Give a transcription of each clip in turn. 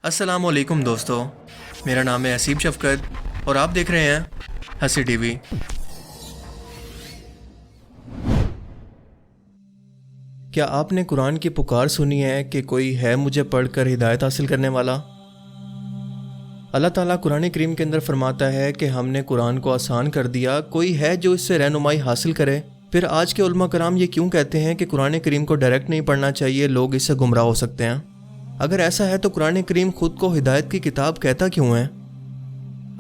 अस्सलाम वालेकुम दोस्तों, मेरा नाम है असीब शफकत और आप देख रहे हैं हंसी टीवी। क्या आपने कुरान की पुकार सुनी है कि कोई है मुझे पढ़कर हिदायत हासिल करने वाला? अल्लाह ताला कुरान करीम के अंदर फरमाता है कि हमने कुरान को आसान कर दिया, कोई है जो इससे रहनुमाई हासिल करे। फिर आज के उलमा कराम ये क्यों कहते हैं कि कुरान करीम को डायरेक्ट नहीं पढ़ना चाहिए, लोग इससे गुमराह हो सकते हैं? अगर ऐसा है तो कुरान करीम खुद को हिदायत की किताब कहता क्यों है?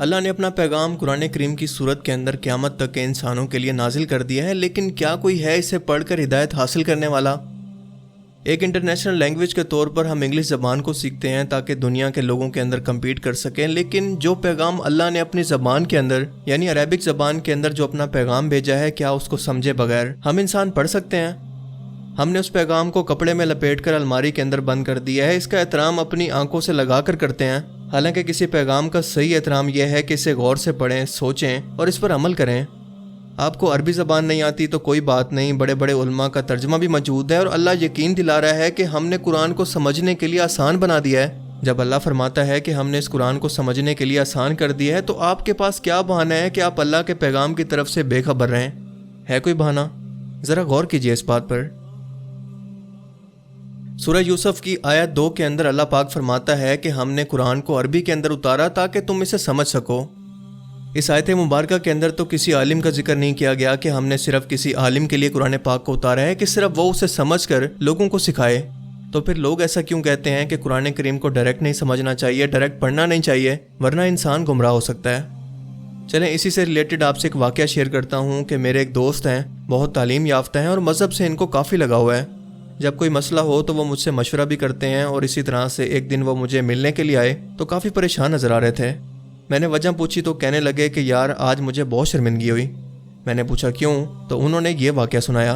अल्लाह ने अपना पैगाम कुरान करीम की सूरत के अंदर क़यामत तक के इंसानों के लिए नाजिल कर दिया है, लेकिन क्या कोई है इसे पढ़कर हिदायत हासिल करने वाला? एक इंटरनेशनल लैंग्वेज के तौर पर हम इंग्लिश ज़बान को सीखते हैं ताकि दुनिया के लोगों के अंदर कम्पीट कर सकें, लेकिन जो पैगाम अल्लाह ने अपनी ज़बान के अंदर यानी अरेबिक ज़बान के अंदर जो अपना पैगाम भेजा है, क्या उसको समझे बगैर हम इंसान पढ़ सकते हैं? हमने उस पैगाम को कपड़े में लपेटकर अलमारी के अंदर बंद कर दिया है। इसका एहतराम अपनी आंखों से लगा कर करते हैं। हालांकि किसी पैगाम का सही एहतराम यह है कि इसे गौर से पढ़ें, सोचें और इस पर अमल करें। आपको अरबी ज़बान नहीं आती तो कोई बात नहीं, बड़े बड़े उलमा का तर्जमा भी मौजूद है और अल्लाह यकीन दिला रहा है कि हमने कुरान को समझने के लिए आसान बना दिया है। जब अल्लाह फरमाता है कि हमने इस कुरान को समझने के लिए आसान कर दिया है, तो आपके पास क्या बहाना है कि आप अल्लाह के पैगाम की तरफ से बेखबर रहें? है कोई बहाना? ज़रा गौर कीजिए इस बात पर। सूरह यूसुफ की आयत 2 के अंदर अल्लाह पाक फरमाता है कि हमने कुरान को अरबी के अंदर उतारा ताकि तुम इसे समझ सको। इस आयत मुबारक के अंदर तो किसी आलिम का जिक्र नहीं किया गया कि हमने सिर्फ किसी आलिम के लिए कुरान पाक को उतारा है कि सिर्फ वो उसे समझकर लोगों को सिखाए। तो फिर लोग ऐसा क्यों कहते हैं कि कुरान करीम को डायरेक्ट नहीं समझना चाहिए, डायरेक्ट पढ़ना नहीं चाहिए, वरना इंसान गुमराह हो सकता है? चलें इसी से रिलेटेड आपसे एक वाक़या शेयर करता हूँ कि मेरे एक दोस्त हैं, बहुत तालीम याफ्ता हैं और मज़हब से इनको काफ़ी लगा हुआ है। जब कोई मसला हो तो वो मुझसे मशवरा भी करते हैं और इसी तरह से एक दिन वो मुझे मिलने के लिए आए तो काफ़ी परेशान नज़र आ रहे थे। मैंने वजह पूछी तो कहने लगे कि यार आज मुझे बहुत शर्मिंदगी हुई। मैंने पूछा क्यों, तो उन्होंने ये वाक़या सुनाया।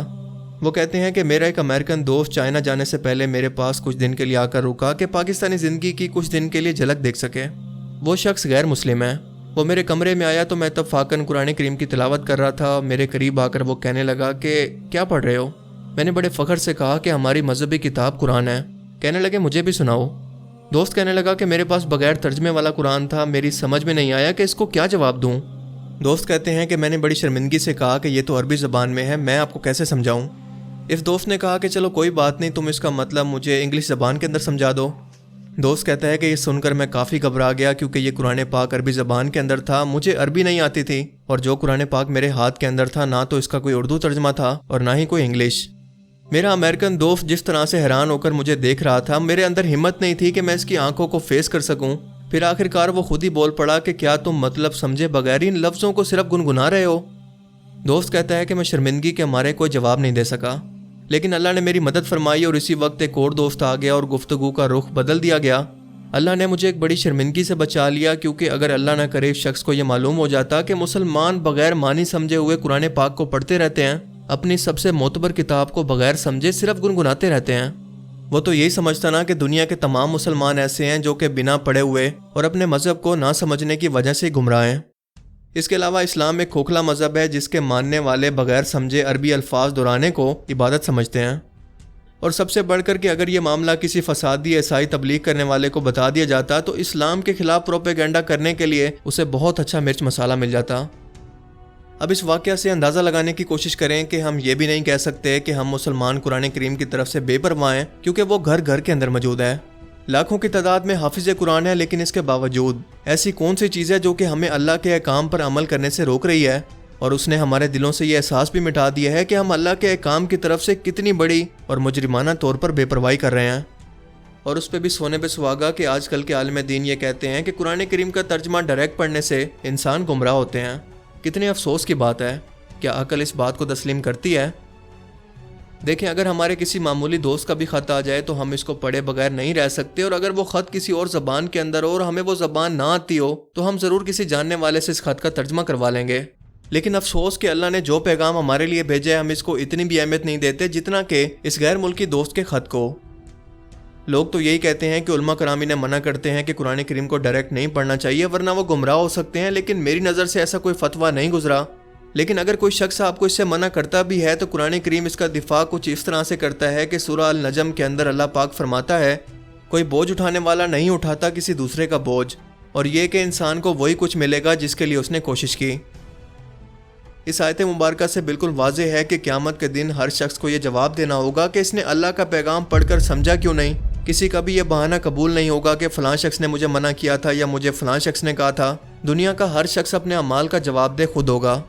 वो कहते हैं कि मेरा एक अमेरिकन दोस्त चाइना जाने से पहले मेरे पास कुछ दिन के लिए आकर रुका कि पाकिस्तानी ज़िंदगी की कुछ दिन के लिए झलक देख सके। वो शख्स गैर मुस्लिम है। वो मेरे कमरे में आया तो मैं तब फ़ाकन कुरान करीम की तिलावत कर रहा था। मेरे करीब आकर वो कहने लगा कि क्या पढ़ रहे हो? मैंने बड़े फ़ख्र से कहा कि हमारी मजहबी किताब कुरान है। कहने लगे मुझे भी सुनाओ। दोस्त कहने लगा कि मेरे पास बगैर तर्जमे वाला कुरान था, मेरी समझ में नहीं आया कि इसको क्या जवाब दूं। दोस्त कहते हैं कि मैंने बड़ी शर्मिंदगी से कहा कि ये तो अरबी ज़बान में है, मैं आपको कैसे समझाऊं? इस दोस्त ने कहा कि चलो कोई बात नहीं, तुम इसका मतलब मुझे इंग्लिश ज़बान के अंदर समझा दो। दोस्त कहता है कि ये सुनकर मैं काफ़ी घबरा गया क्योंकि ये कुरान पाक अरबी ज़बान के अंदर था, मुझे अरबी नहीं आती थी और जो कुरान पाक मेरे हाथ के अंदर था ना तो इसका कोई उर्दू तर्जमा था और ना ही कोई इंग्लिश। मेरा अमेरिकन दोस्त जिस तरह से हैरान होकर मुझे देख रहा था, मेरे अंदर हिम्मत नहीं थी कि मैं इसकी आंखों को फेस कर सकूं। फिर आखिरकार वो खुद ही बोल पड़ा कि क्या तुम मतलब समझे बगैर इन लफ्ज़ों को सिर्फ गुनगुना रहे हो? दोस्त कहता है कि मैं शर्मिंदगी के मारे कोई जवाब नहीं दे सका, लेकिन अल्लाह ने मेरी मदद फरमाई और इसी वक्त एक और दोस्त आ गया और गुफ्तगू का रुख बदल दिया गया। अल्लाह ने मुझे एक बड़ी शर्मिंदगी से बचा लिया, क्योंकि अगर अल्लाह न करे इस शख्स को यह मालूम हो जाता कि मुसलमान बगैर मानी समझे हुए कुरान पाक को पढ़ते रहते हैं, अपनी सबसे मोतबर किताब को बगैर समझे सिर्फ गुनगुनाते रहते हैं, वो तो यही समझता ना कि दुनिया के तमाम मुसलमान ऐसे हैं जो कि बिना पढ़े हुए और अपने मज़हब को ना समझने की वजह से गुमराह हैं। इसके अलावा इस्लाम एक खोखला मज़हब है जिसके मानने वाले बगैर समझे अरबी अल्फाज दोहराने को इबादत समझते हैं। और सबसे बढ़कर कि अगर ये मामला किसी फसादी ईसाई तबलीग करने वाले को बता दिया जाता तो इस्लाम के खिलाफ प्रोपेगेंडा करने के लिए उसे बहुत अच्छा मिर्च मसाला मिल जाता। अब इस वाक़या से अंदाज़ा लगाने की कोशिश करें कि हम ये भी नहीं कह सकते कि हम मुसलमान कुरान करीम की तरफ से बेपरवाह हैं, क्योंकि वो घर घर के अंदर मौजूद है। लाखों की तादाद में हाफिज़ कुरान है, लेकिन इसके बावजूद ऐसी कौन सी चीज़ है जो कि हमें अल्लाह के अहकाम पर अमल करने से रोक रही है? और उसने हमारे दिलों से ये एहसास भी मिटा दिया है कि हम अल्लाह के अहकाम की तरफ से कितनी बड़ी और मुजरिमाना तौर पर बेपरवाही कर रहे हैं। और उस पर भी सोने पे सुहागा कि आजकल के आलिम दीन ये कहते हैं कि कुरान करीम का तर्जमा डायरेक्ट पढ़ने से इंसान गुमराह होते हैं। कितने अफसोस की बात है। क्या अकल इस बात को तस्लीम करती है? देखें, अगर हमारे किसी मामूली दोस्त का भी ख़त आ जाए तो हम इसको पढ़े बगैर नहीं रह सकते, और अगर वो ख़त किसी और ज़बान के अंदर हो और हमें वो ज़बान ना आती हो तो हम ज़रूर किसी जानने वाले से इस ख़त का तर्जमा करवा लेंगे। लेकिन अफसोस कि अल्लाह ने जो पैगाम हमारे लिए भेजा है हम इसको इतनी भी अहमियत नहीं देते जितना कि इस गैर मुल्की दोस्त के ख़त को। लोग तो यही कहते हैं कि उलमा करामी ने मना करते हैं कि कुरान करीम को डायरेक्ट नहीं पढ़ना चाहिए वरना वो गुमराह हो सकते हैं, लेकिन मेरी नज़र से ऐसा कोई फतवा नहीं गुजरा। लेकिन अगर कोई शख्स आपको इससे मना करता भी है तो कुरान करीम इसका दिफा कुछ इस तरह से करता है कि सूरह अल नजम के अंदर अल्लाह पाक फरमाता है کوئی بوجھ اٹھانے والا نہیں اٹھاتا کسی دوسرے کا بوجھ، اور یہ کہ انسان کو وہی کچھ ملے گا جس کے لیے اس نے کوشش کی۔ اس آیت مبارکہ سے بالکل واضح ہے کہ قیامت کے دن ہر شخص کو یہ جواب دینا ہوگا کہ اس نے اللہ کا پیغام پڑھ کر سمجھا کیوں نہیں۔ کسی کا بھی یہ بہانہ قبول نہیں ہوگا کہ فلاں شخص نے مجھے منع کیا تھا یا مجھے فلاں شخص نے کہا تھا۔ دنیا کا ہر شخص اپنے اعمال کا جواب دہ خود ہوگا،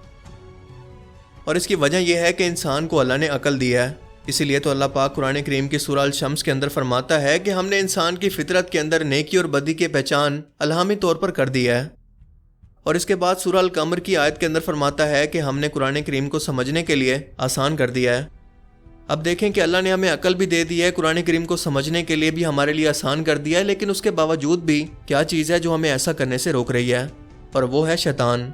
اور اس کی وجہ یہ ہے کہ انسان کو اللہ نے عقل دی ہے۔ اسی لیے تو اللہ پاک قرآن کریم کی سورہ الشمس کے اندر فرماتا ہے کہ ہم نے انسان کی فطرت کے اندر نیکی اور بدی کی پہچان الہامی طور پر کر دی ہے۔ اور اس کے بعد سورہ القمر کی آیت کے اندر فرماتا ہے کہ ہم نے قرآن کریم کو سمجھنے کے لیے آسان کر دیا ہے۔ اب دیکھیں کہ اللہ نے ہمیں عقل بھی دے دی ہے، قرآن کریم کو سمجھنے کے لیے بھی ہمارے لیے آسان کر دیا ہے، لیکن اس کے باوجود بھی کیا چیز ہے جو ہمیں ایسا کرنے سے روک رہی ہے، اور وہ ہے شیطان۔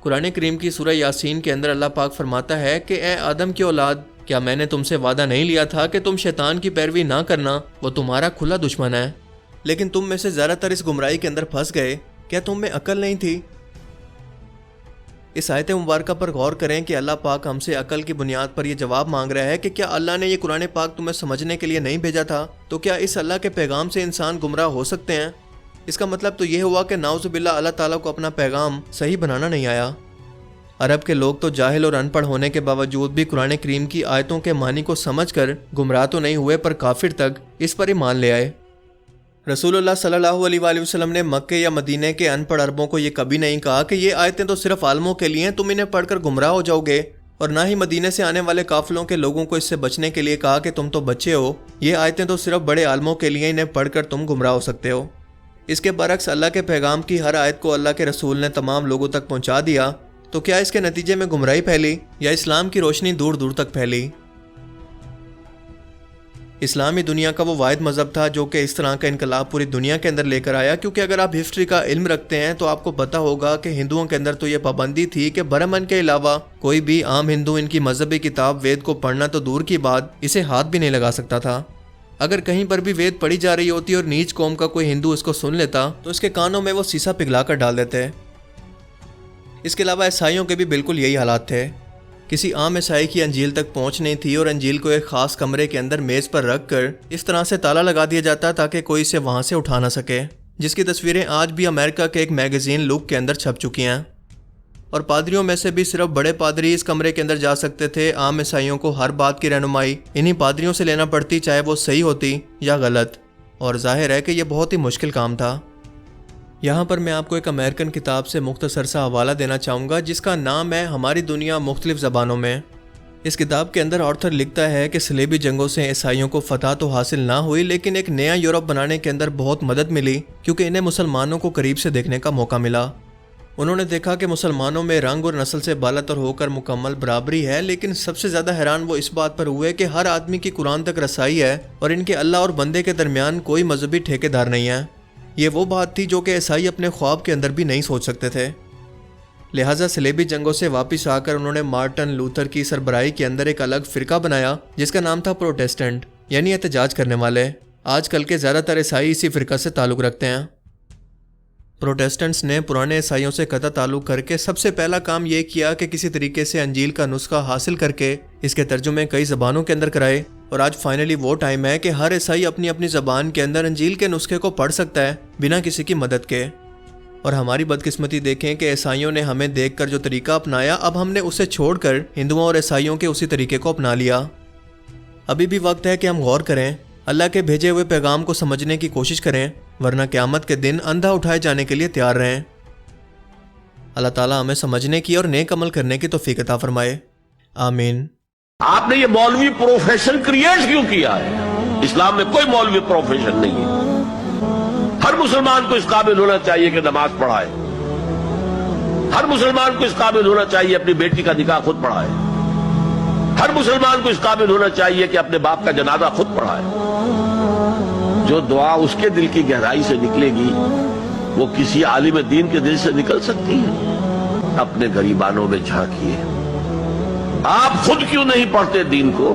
قرآن کریم کی سورہ یاسین کے اندر اللہ پاک فرماتا ہے کہ اے آدم کی اولاد، کیا میں نے تم سے وعدہ نہیں لیا تھا کہ تم شیطان کی پیروی نہ کرنا، وہ تمہارا کھلا دشمن ہے، لیکن تم میں سے زیادہ تر اس گمراہی کے اندر پھنس گئے۔ کیا تم میں عقل نہیں تھی؟ اس آیت مبارکہ پر غور کریں کہ اللہ پاک ہم سے عقل کی بنیاد پر یہ جواب مانگ رہا ہے کہ کیا اللہ نے یہ قرآن پاک تمہیں سمجھنے کے لیے نہیں بھیجا تھا؟ تو کیا اس اللہ کے پیغام سے انسان گمراہ ہو سکتے ہیں؟ اس کا مطلب تو یہ ہوا کہ نعوذ باللہ اللہ تعالیٰ کو اپنا پیغام صحیح بنانا نہیں آیا۔ عرب کے لوگ تو جاہل اور ان پڑھ ہونے کے باوجود بھی قرآن کریم کی آیتوں کے معنی کو سمجھ کر گمراہ تو نہیں ہوئے، پر کافر تک اس پر ایمان لے آئے۔ رسول اللہ صلی اللہ علیہ وآلہ وسلم نے مکے یا مدینے کے ان پڑھ عربوں کو یہ کبھی نہیں کہا کہ یہ آیتیں تو صرف عالموں کے لیے ہیں، تم انہیں پڑھ کر گمراہ ہو جاؤ گے، اور نہ ہی مدینے سے آنے والے قافلوں کے لوگوں کو اس سے بچنے کے لیے کہا کہ تم تو بچے ہو، یہ آیتیں تو صرف بڑے عالموں کے لیے، انہیں پڑھ کر تم گمراہ ہو سکتے ہو۔ اس کے برعکس اللہ کے پیغام کی ہر آیت کو اللہ کے رسول نے تمام لوگوں تک پہنچا دیا، تو کیا اس کے نتیجے میں گمراہی پھیلی یا اسلام کی روشنی دور دور تک پھیلی؟ اسلامی دنیا کا وہ واحد مذہب تھا جو کہ اس طرح کا انقلاب پوری دنیا کے اندر لے کر آیا، کیونکہ اگر آپ ہسٹری کا علم رکھتے ہیں تو آپ کو پتہ ہوگا کہ ہندوؤں کے اندر تو یہ پابندی تھی کہ برہمن کے علاوہ کوئی بھی عام ہندو ان کی مذہبی کتاب وید کو پڑھنا تو دور کی بات اسے ہاتھ بھی نہیں لگا سکتا تھا۔ اگر کہیں پر بھی وید پڑھی جا رہی ہوتی اور نیچ قوم کا کوئی ہندو اس کو سن لیتا تو اس کے کانوں میں وہ سیسا پگھلا کر ڈال دیتے۔ اس کے علاوہ عیسائیوں کے بھی بالکل یہی حالات تھے۔ کسی عام عیسائی کی انجیل تک پہنچ نہیں تھی، اور انجیل کو ایک خاص کمرے کے اندر میز پر رکھ کر اس طرح سے تالا لگا دیا جاتا تاکہ کوئی اسے وہاں سے اٹھا نہ سکے، جس کی تصویریں آج بھی امریکہ کے ایک میگزین لک کے اندر چھپ چکی ہیں۔ اور پادریوں میں سے بھی صرف بڑے پادری اس کمرے کے اندر جا سکتے تھے۔ عام عیسائیوں کو ہر بات کی رہنمائی انہی پادریوں سے لینا پڑتی، چاہے وہ صحیح ہوتی یا غلط، اور ظاہر ہے کہ یہ بہت ہی مشکل کام تھا۔ یہاں پر میں آپ کو ایک امریکن کتاب سے مختصر سا حوالہ دینا چاہوں گا جس کا نام ہے ہماری دنیا مختلف زبانوں میں۔ اس کتاب کے اندر آتھر لکھتا ہے کہ صلیبی جنگوں سے عیسائیوں کو فتح تو حاصل نہ ہوئی، لیکن ایک نیا یورپ بنانے کے اندر بہت مدد ملی، کیونکہ انہیں مسلمانوں کو قریب سے دیکھنے کا موقع ملا۔ انہوں نے دیکھا کہ مسلمانوں میں رنگ اور نسل سے بالاتر ہو کر مکمل برابری ہے، لیکن سب سے زیادہ حیران وہ اس بات پر ہوئے کہ ہر آدمی کی قرآن تک رسائی ہے، اور ان کے اللہ اور بندے کے درمیان کوئی مذہبی ٹھیکیدار نہیں ہے۔ یہ وہ بات تھی جو کہ عیسائی اپنے خواب کے اندر بھی نہیں سوچ سکتے تھے۔ لہٰذا صلیبی جنگوں سے واپس آ کر انہوں نے مارٹن لوتھر کی سربراہی کے اندر ایک الگ فرقہ بنایا جس کا نام تھا پروٹیسٹنٹ، یعنی احتجاج کرنے والے۔ آج کل کے زیادہ تر عیسائی اسی فرقہ سے تعلق رکھتے ہیں۔ پروٹیسٹنٹس نے پرانے عیسائیوں سے قطع تعلق کر کے سب سے پہلا کام یہ کیا کہ کسی طریقے سے انجیل کا نسخہ حاصل کر کے اس کے ترجمے کئی زبانوں کے اندر کرائے، اور آج فائنلی وہ ٹائم ہے کہ ہر عیسائی اپنی اپنی زبان کے اندر انجیل کے نسخے کو پڑھ سکتا ہے بنا کسی کی مدد کے۔ اور ہماری بدقسمتی دیکھیں کہ عیسائیوں نے ہمیں دیکھ کر جو طریقہ اپنایا، اب ہم نے اسے چھوڑ کر ہندوؤں اور عیسائیوں کے اسی طریقے کو اپنا لیا۔ ابھی بھی وقت ہے کہ ہم غور کریں، اللہ کے بھیجے ہوئے پیغام کو سمجھنے کی کوشش کریں، ورنہ قیامت کے دن اندھا اٹھائے جانے کے لیے تیار رہیں۔ اللہ تعالیٰ ہمیں سمجھنے کی اور نیک عمل کرنے کی توفیق عطا فرمائے، آمین۔ آپ نے یہ مولوی پروفیشن کریٹ کیوں کیا ہے؟ اسلام میں کوئی مولوی پروفیشن نہیں ہے۔ ہر مسلمان کو اس قابل ہونا چاہیے کہ نماز پڑھائے، ہر مسلمان کو اس قابل ہونا چاہیے اپنی بیٹی کا نکاح خود پڑھائے، ہر مسلمان کو اس قابل ہونا چاہیے کہ اپنے باپ کا جنازہ خود پڑھائے۔ جو دعا اس کے دل کی گہرائی سے نکلے گی وہ کسی عالم دین کے دل سے نکل سکتی ہے؟ اپنے غریبانوں میں جھانکیے، آپ خود کیوں نہیں پڑھتے دین کو؟